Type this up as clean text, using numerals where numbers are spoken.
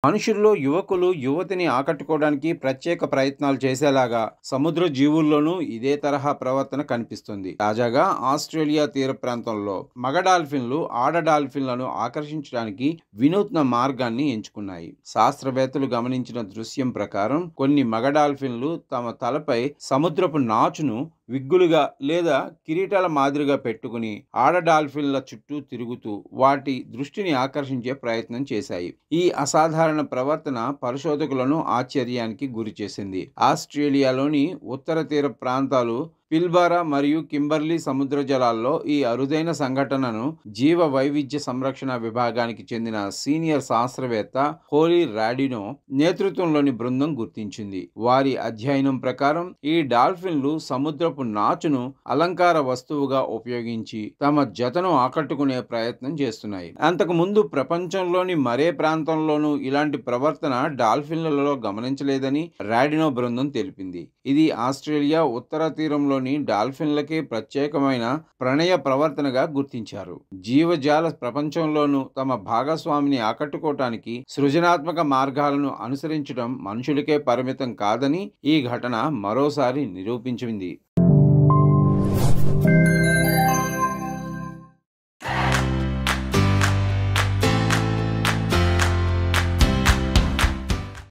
మనుషుల్లో యువకులు యువతిని ఆకట్టుకోవడానికి ప్రత్యేక ప్రయత్నాలు చేసేలాగా సముద్ర జీవుల్లోనూ ఇదే తరహా ప్రవర్తన కనిపిస్తుంది. తాజాగా ఆస్ట్రేలియా తీర ప్రాంతంలో మగ డాల్ఫిన్లు ఆడ డాల్ఫిన్లను ఆకర్షించడానికి వినూత్న మార్గాన్ని ఎంచుకున్నాయి. శాస్త్రవేత్తలు గమనించిన దృశ్యం ప్రకారం కొన్ని మగ డాల్ఫిన్లు తమ తలపై సముద్రపు నాచును విగ్గులుగా లేదా కిరీటాల మాదిరిగా పెట్టుకుని ఆడ డాల్ఫిన్ల చుట్టూ తిరుగుతూ వాటి దృష్టిని ఆకర్షించే ప్రయత్నం చేశాయి. ఈ అసాధారణ ప్రవర్తన పరిశోధకులను ఆశ్చర్యానికి గురిచేసింది. ఆస్ట్రేలియాలోని ఉత్తర తీర ప్రాంతాలు, పిల్బారా మరియు కింబర్లీ సముద్ర జలాల్లో ఈ అరుదైన సంఘటనను జీవ వైవిధ్య సంరక్షణ విభాగానికి చెందిన సీనియర్ శాస్త్రవేత్త హోలీ రాడినో నేతృత్వంలోని బృందం గుర్తించింది. వారి అధ్యయనం ప్రకారం ఈ డాల్ఫిన్లు సముద్రపు నాచును అలంకార వస్తువుగా ఉపయోగించి తమ జతను ఆకట్టుకునే ప్రయత్నం చేస్తున్నాయి. అంతకు ముందు ప్రపంచంలోని మరే ప్రాంతంలోనూ ఇలాంటి ప్రవర్తన డాల్ఫిన్లలో గమనించలేదని రాడినో బృందం తెలిపింది. ఇది ఆస్ట్రేలియా ఉత్తర తీరంలో డాల్ఫిన్లకే ప్రత్యేకమైన ప్రణయ ప్రవర్తనగా గుర్తించారు. జీవజాల ప్రపంచంలోనూ తమ భాగస్వామిని ఆకట్టుకోవటానికి సృజనాత్మక మార్గాలను అనుసరించడం మనుషులకే పరిమితం కాదని ఈ ఘటన మరోసారి నిరూపించింది.